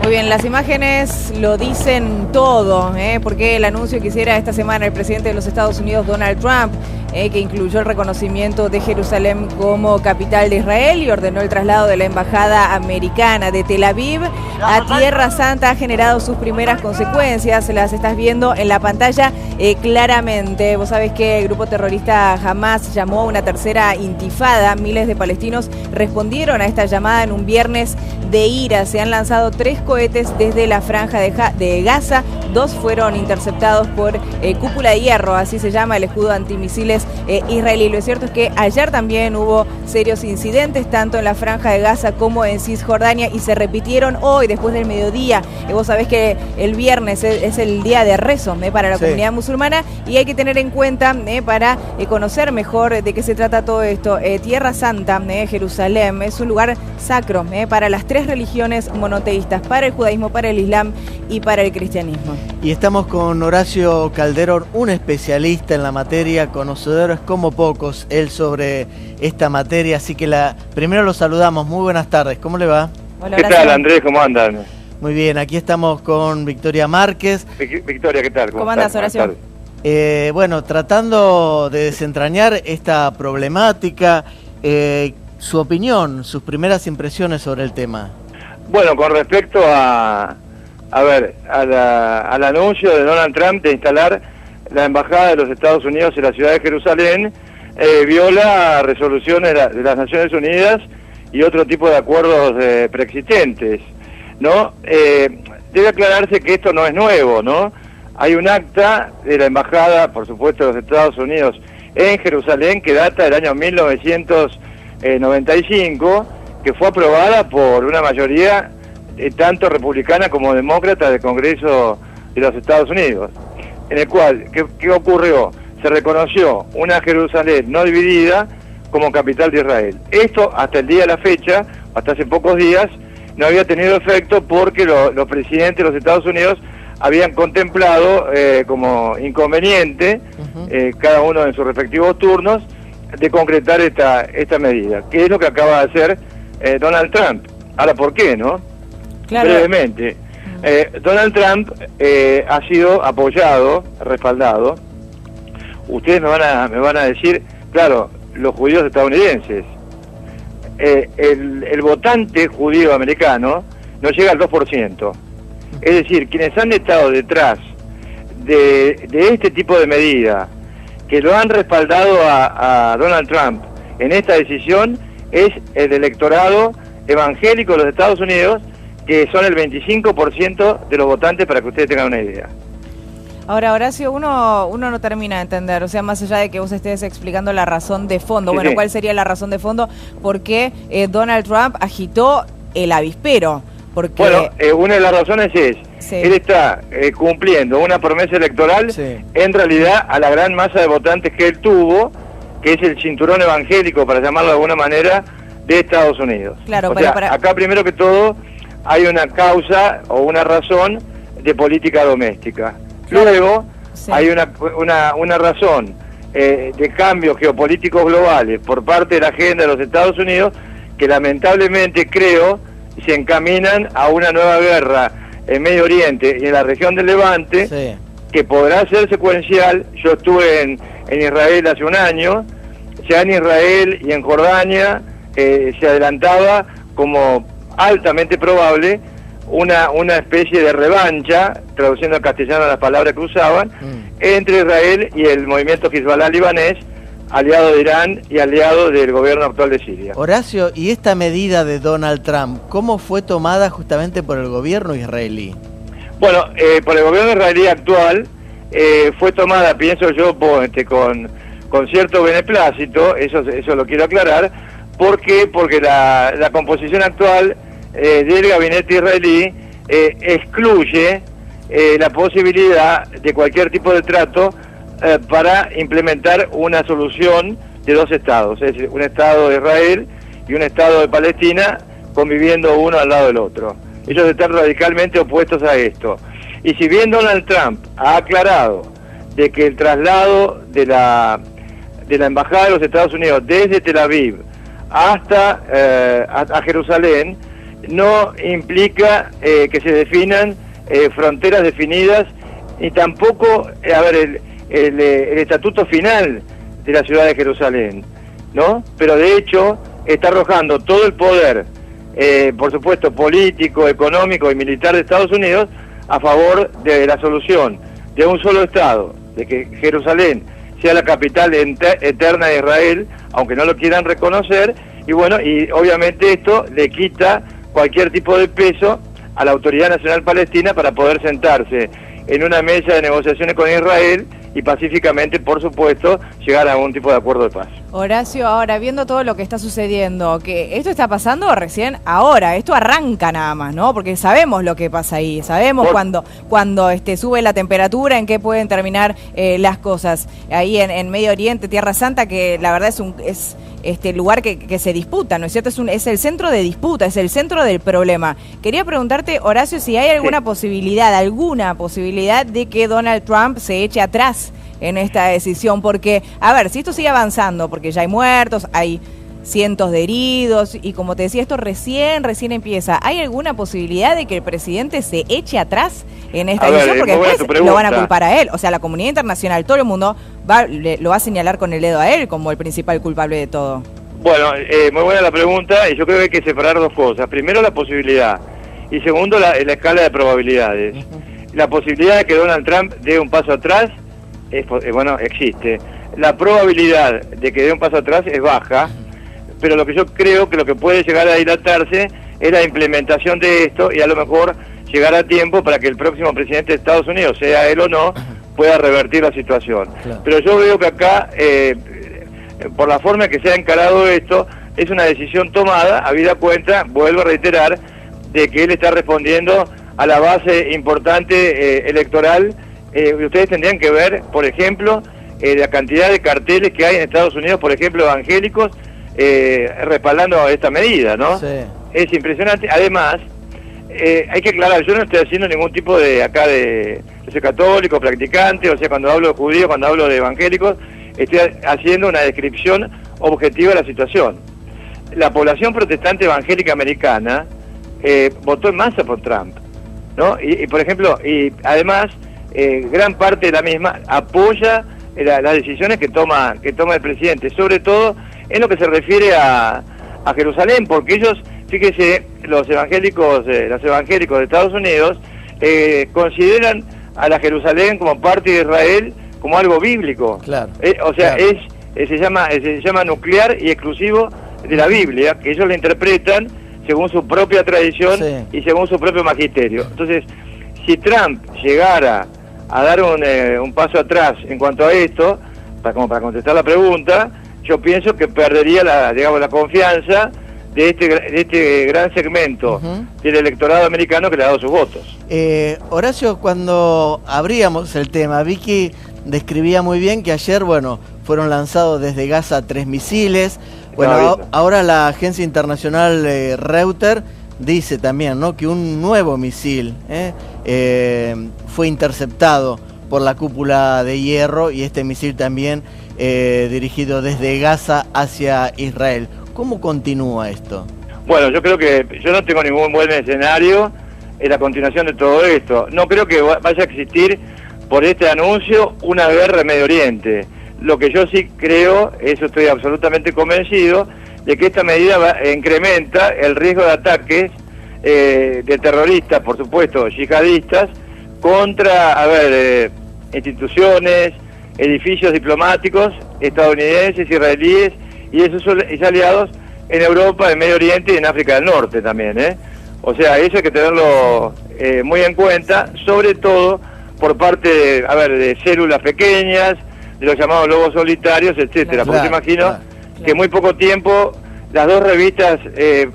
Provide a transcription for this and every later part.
Muy bien, las imágenes lo dicen todo, porque el anuncio que hiciera esta semana el presidente de los Estados Unidos, Donald Trump, que incluyó el reconocimiento de Jerusalén como capital de Israel y ordenó el traslado de la embajada americana de Tel Aviv a Tierra Santa, ha generado sus primeras consecuencias. Las estás viendo en la pantalla claramente. Vos sabés que el grupo terrorista Hamas llamó a una tercera intifada. Miles de palestinos respondieron a esta llamada en un viernes de ira. Se han lanzado 3 cohetes desde la franja de Gaza. 2 fueron interceptados por Cúpula de Hierro, así se llama el escudo antimisiles israelí. Lo cierto es que ayer también hubo serios incidentes, tanto en la franja de Gaza como en Cisjordania, y se repitieron hoy, después del mediodía. Vos sabés que el viernes es el día de rezo para la comunidad musulmana, y hay que tener en cuenta para conocer mejor de qué se trata todo esto. Tierra Santa, Jerusalén, es un lugar sacro para las 3 religiones monoteístas, para el judaísmo, para el islam y para el cristianismo. Y estamos con Horacio Calderón, un especialista en la materia, conocedores como pocos, él sobre esta materia, así que primero lo saludamos. Muy buenas tardes, ¿cómo le va? Hola, ¿qué tal, Andrés? ¿Cómo andan? Muy bien, aquí estamos con Victoria Márquez. Victoria, ¿qué tal? ¿Cómo andas, Horacio? Bueno, tratando de desentrañar esta problemática, su opinión, sus primeras impresiones sobre el tema. Bueno, con respecto al anuncio de Donald Trump de instalar la embajada de los Estados Unidos en la ciudad de Jerusalén, viola resoluciones de las Naciones Unidas y otro tipo de acuerdos preexistentes, ¿no? Debe aclararse que esto no es nuevo, ¿no? Hay un acta de la embajada, por supuesto, de los Estados Unidos en Jerusalén que data del año 1995, que fue aprobada por una mayoría tanto republicana como demócrata del Congreso de los Estados Unidos, en el cual, ¿qué ocurrió? Se reconoció una Jerusalén no dividida como capital de Israel. Esto, hasta el día de la fecha, hasta hace pocos días, no había tenido efecto porque los presidentes de los Estados Unidos habían contemplado como inconveniente, cada uno en sus respectivos turnos, de concretar esta medida, que es lo que acaba de hacer Donald Trump. Ahora, ¿por qué, no? Claro. Brevemente, Donald Trump ha sido apoyado, respaldado. Ustedes me van a decir, claro, los judíos estadounidenses. El votante judío americano no llega al 2%. Es decir, quienes han estado detrás de este tipo de medida, que lo han respaldado a Donald Trump en esta decisión, es el electorado evangélico de los Estados Unidos, que son el 25% de los votantes, para que ustedes tengan una idea. Ahora, Horacio, uno no termina de entender, o sea, más allá de que vos estés explicando la razón de fondo, sí, bueno, sí. ¿Cuál sería la razón de fondo? ¿Por qué Donald Trump agitó el avispero? Porque... Bueno, una de las razones es, sí, él está cumpliendo una promesa electoral, sí, en realidad a la gran masa de votantes que él tuvo, que es el cinturón evangélico, para llamarlo de alguna manera, de Estados Unidos. Claro, o sea, acá primero que todo hay una causa o una razón de política doméstica. Claro. Luego, sí, hay una razón de cambios geopolíticos globales por parte de la agenda de los Estados Unidos, que lamentablemente creo se encaminan a una nueva guerra en Medio Oriente y en la región del Levante, Sí. que podrá ser secuencial. Yo estuve en Israel hace un año, ya en Israel y en Jordania se adelantaba como altamente probable una especie de revancha, traduciendo al castellano las palabras que usaban, entre Israel y el movimiento Hezbollah libanés, aliado de Irán y aliado del gobierno actual de Siria. Horacio, ¿y esta medida de Donald Trump, cómo fue tomada justamente por el gobierno israelí? Bueno, por el gobierno israelí actual fue tomada, pienso yo, con cierto beneplácito, eso lo quiero aclarar. ¿Por qué? Porque la composición actual del gabinete israelí excluye la posibilidad de cualquier tipo de trato para implementar una solución de dos estados, es decir, un estado de Israel y un estado de Palestina conviviendo uno al lado del otro. Ellos están radicalmente opuestos a esto. Y si bien Donald Trump ha aclarado de que el traslado de la Embajada de los Estados Unidos desde Tel Aviv hasta a Jerusalén no implica que se definan fronteras definidas, ni tampoco, el estatuto final de la ciudad de Jerusalén, ¿no? Pero de hecho está arrojando todo el poder, por supuesto político, económico y militar de Estados Unidos a favor de la solución de un solo Estado, de que Jerusalén sea la capital eterna de Israel, aunque no lo quieran reconocer, y bueno, y obviamente esto le quita cualquier tipo de peso a la Autoridad Nacional Palestina para poder sentarse en una mesa de negociaciones con Israel y pacíficamente, por supuesto, llegar a algún tipo de acuerdo de paz. Horacio, ahora viendo todo lo que está sucediendo, que esto está pasando recién ahora, esto arranca nada más, ¿no? Porque sabemos lo que pasa ahí, sabemos cuando sube la temperatura, en qué pueden terminar las cosas. Ahí en Medio Oriente, Tierra Santa, que la verdad es lugar que se disputa, ¿no es cierto? Es el centro de disputa, es el centro del problema. Quería preguntarte, Horacio, si hay alguna posibilidad de que Donald Trump se eche atrás en esta decisión, porque, a ver, si esto sigue avanzando, porque ya hay muertos, hay cientos de heridos, y como te decía, esto recién empieza, ¿hay alguna posibilidad de que el presidente se eche atrás en esta decisión? Porque después lo van a culpar a él, o sea, la comunidad internacional, todo el mundo lo va a señalar con el dedo a él como el principal culpable de todo. Bueno, muy buena la pregunta, y yo creo que hay que separar dos cosas. Primero, la posibilidad, y segundo, la escala de probabilidades. La posibilidad de que Donald Trump dé un paso atrás, existe. La probabilidad de que dé un paso atrás es baja, pero lo que yo creo que lo que puede llegar a dilatarse es la implementación de esto, y a lo mejor llegar a tiempo para que el próximo presidente de Estados Unidos, sea él o no, pueda revertir la situación. Claro. Pero yo veo que acá, por la forma en que se ha encarado esto, es una decisión tomada, habida cuenta, vuelvo a reiterar, de que él está respondiendo a la base importante electoral. Ustedes tendrían que ver, por ejemplo, la cantidad de carteles que hay en Estados Unidos, por ejemplo, evangélicos, respaldando esta medida, ¿no? Sí. Es impresionante. Además, hay que aclarar, yo no estoy haciendo ningún tipo de yo soy católico, practicante, o sea, cuando hablo de judíos, cuando hablo de evangélicos, estoy haciendo una descripción objetiva de la situación. La población protestante evangélica americana votó en masa por Trump, ¿no? Y por ejemplo, y además, gran parte de la misma apoya las decisiones que toma el presidente, sobre todo en lo que se refiere a Jerusalén, porque ellos, fíjese, los evangélicos de Estados Unidos consideran a la Jerusalén como parte de Israel como algo bíblico. Claro. O sea, claro. Se llama nuclear y exclusivo de la Biblia, que ellos la interpretan según su propia tradición, sí, y según su propio magisterio. Entonces, si Trump llegara a dar un paso atrás en cuanto a esto, para contestar la pregunta, yo pienso que perdería la confianza de este gran segmento del electorado americano que le ha dado sus votos. Horacio, cuando abríamos el tema, Vicky describía muy bien que ayer, fueron lanzados desde Gaza 3 misiles. Ahora la agencia internacional Reuters dice también, ¿no?, que un nuevo misil fue interceptado por la cúpula de hierro, y este misil también dirigido desde Gaza hacia Israel. ¿Cómo continúa esto? Bueno, yo creo que yo no tengo ningún buen escenario en la continuación de todo esto. No creo que vaya a existir por este anuncio una guerra en Medio Oriente. Lo que yo sí creo, eso estoy absolutamente convencido, de que esta medida incrementa el riesgo de ataques de terroristas, por supuesto, yihadistas, contra, instituciones, edificios diplomáticos estadounidenses, israelíes y esos aliados en Europa, en Medio Oriente y en África del Norte también, ¿eh? O sea, eso hay que tenerlo muy en cuenta, sobre todo por parte de células pequeñas, de los llamados lobos solitarios, etcétera. Claro, porque yo imagino que en muy poco tiempo las dos revistas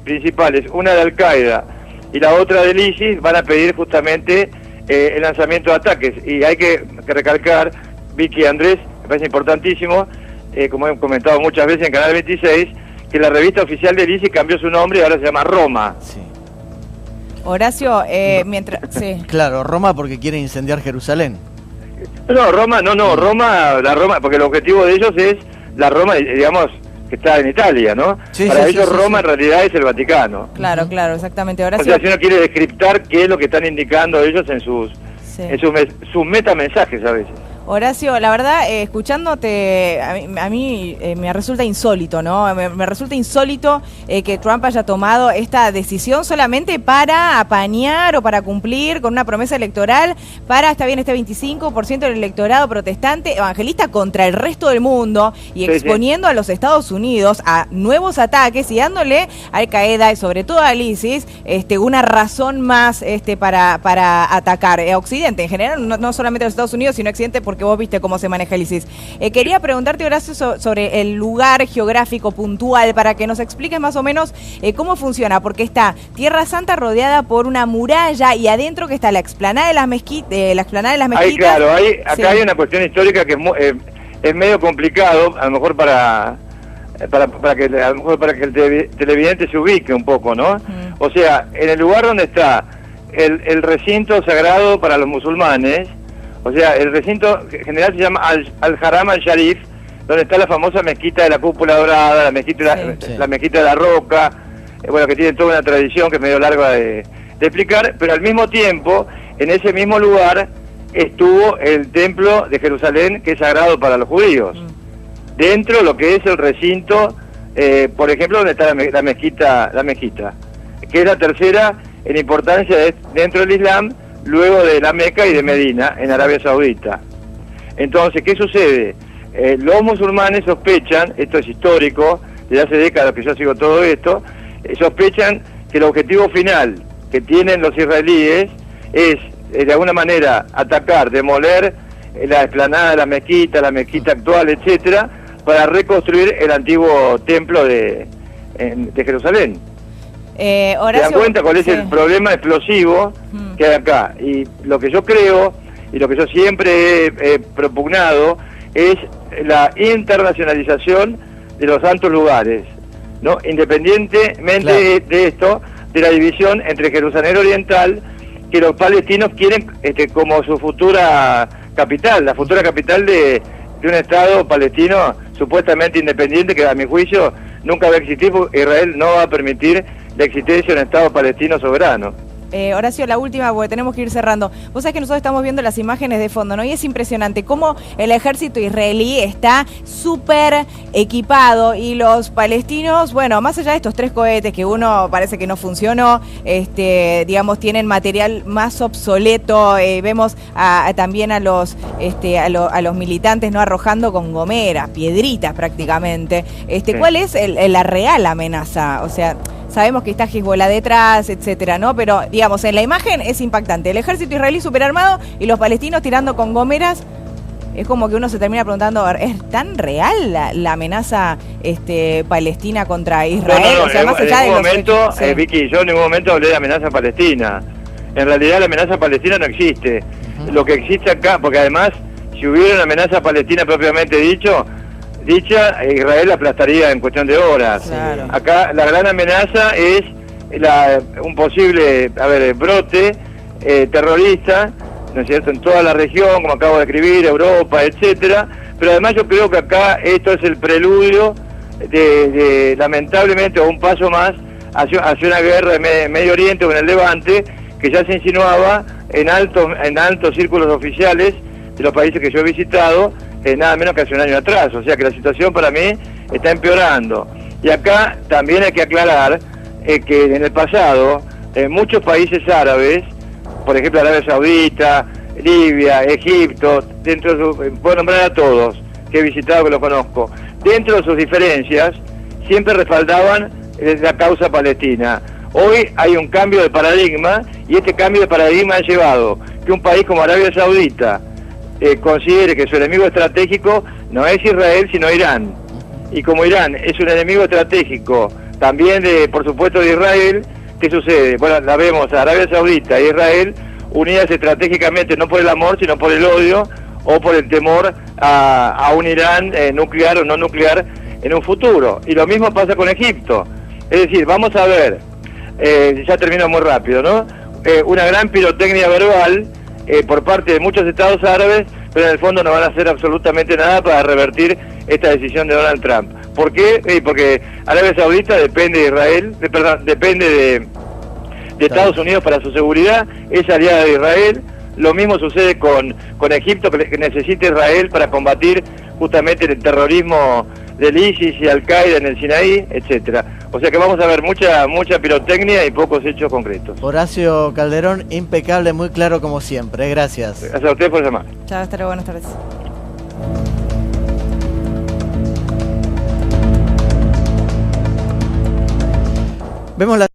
principales, una de Al-Qaeda y la otra del ISIS, van a pedir justamente el lanzamiento de ataques. Y hay que recalcar, Vicky y Andrés, me parece importantísimo, como he comentado muchas veces en Canal 26, que la revista oficial del ISIS cambió su nombre y ahora se llama Roma. Sí. Horacio, mientras... Sí. Claro, Roma porque quiere incendiar Jerusalén. No, Roma, la Roma, porque el objetivo de ellos es la Roma, digamos, que está en Italia, ¿no? Sí, para ellos Roma en realidad es el Vaticano. Claro, claro, exactamente. Horacio... O sea, si uno quiere descriptar qué es lo que están indicando ellos en sus metamensajes a veces. Horacio, la verdad, escuchándote, a mí me resulta insólito, ¿no? Me resulta insólito que Trump haya tomado esta decisión solamente para apañar o para cumplir con una promesa electoral para, está bien, este 25% del electorado protestante evangelista contra el resto del mundo y exponiendo a los Estados Unidos a nuevos ataques y dándole a Al-Qaeda y sobre todo al ISIS una razón más para atacar a Occidente en general, no solamente a los Estados Unidos, sino a Occidente, porque vos viste cómo se maneja el ISIS. Quería preguntarte, Horacio, sobre el lugar geográfico puntual, para que nos expliques más o menos cómo funciona, porque está Tierra Santa rodeada por una muralla y adentro que está la explanada de las mezquitas. Ahí, claro, acá hay una cuestión histórica que es medio complicado, a lo mejor para que el televidente se ubique un poco, ¿no? O sea, en el lugar donde está el recinto sagrado para los musulmanes, o sea, el recinto general se llama Al-Haram al-Sharif, donde está la famosa mezquita de la cúpula dorada, la mezquita de la roca, que tiene toda una tradición que es medio larga de explicar, pero al mismo tiempo, en ese mismo lugar, estuvo el templo de Jerusalén, que es sagrado para los judíos. Dentro lo que es el recinto, por ejemplo, donde está la mezquita, que es la tercera en importancia dentro del Islam, luego de la Meca y de Medina, en Arabia Saudita. Entonces, ¿qué sucede? Los musulmanes sospechan, esto es histórico, desde hace décadas que yo sigo todo esto, sospechan que el objetivo final que tienen los israelíes es, de alguna manera, atacar, demoler la explanada de la mezquita actual, etcétera, para reconstruir el antiguo templo de Jerusalén. Horacio, ¿te das cuenta cuál es el problema explosivo que hay acá? Y lo que yo creo, y lo que yo siempre he propugnado, es la internacionalización de los santos lugares, ¿no? Independientemente de esto, de la división entre Jerusalén Oriental, que los palestinos quieren como su futura capital, la futura capital de un Estado palestino supuestamente independiente, que a mi juicio nunca va a existir, porque Israel no va a permitir la existencia de un Estado palestino soberano. Horacio, la última, porque tenemos que ir cerrando. Vos sabés que nosotros estamos viendo las imágenes de fondo, ¿no? Y es impresionante cómo el ejército israelí está súper equipado y los palestinos, bueno, más allá de estos 3 cohetes que uno parece que no funcionó, digamos, tienen material más obsoleto, vemos también a los militantes, ¿no? Arrojando con gomeras, piedritas prácticamente. ¿Cuál es la real amenaza? O sea, sabemos que está Hezbollah detrás, etcétera, ¿no? Pero, digamos, en la imagen es impactante. El ejército israelí superarmado y los palestinos tirando con gomeras. Es como que uno se termina preguntando, ¿es tan real la amenaza palestina contra Israel? No, o sea, más allá de momento, Vicky, yo en ningún momento hablé de amenaza palestina. En realidad la amenaza palestina no existe. Lo que existe acá, porque además, si hubiera una amenaza palestina propiamente dicha, Israel aplastaría en cuestión de horas. Claro. Acá la gran amenaza es un posible brote terrorista, ¿no es cierto?, en toda la región, como acabo de escribir, Europa, etcétera. Pero además yo creo que acá esto es el preludio de lamentablemente, o un paso más hacia una guerra en Medio Oriente o en el Levante, que ya se insinuaba en altos círculos oficiales de los países que yo he visitado, nada menos que hace un año atrás. O sea que la situación para mí está empeorando. Y acá también hay que aclarar que en el pasado muchos países árabes, por ejemplo Arabia Saudita, Libia, Egipto, puedo nombrar a todos que he visitado, que los conozco, dentro de sus diferencias siempre respaldaban la causa palestina. Hoy hay un cambio de paradigma, y este cambio de paradigma ha llevado que un país como Arabia Saudita considere que su enemigo estratégico no es Israel sino Irán, y como Irán es un enemigo estratégico también por supuesto de Israel, ¿qué sucede? Bueno, la vemos a Arabia Saudita e Israel unidas estratégicamente no por el amor sino por el odio o por el temor a un Irán nuclear o no nuclear en un futuro. Y lo mismo pasa con Egipto. Es decir, vamos a ver, ya termino muy rápido, ¿no? Una gran pirotecnia verbal por parte de muchos estados árabes, pero en el fondo no van a hacer absolutamente nada para revertir esta decisión de Donald Trump. ¿Por qué? Porque Arabia Saudita depende de Israel, depende de Estados Unidos para su seguridad, es aliada de Israel. Lo mismo sucede con Egipto, que necesita Israel para combatir justamente el terrorismo del ISIS y Al-Qaeda en el Sinaí, etcétera. O sea que vamos a ver mucha pirotecnia y pocos hechos concretos. Horacio Calderón, impecable, muy claro como siempre. Gracias. Gracias a ustedes por llamar. Chao, hasta luego, buenas tardes. Vemos la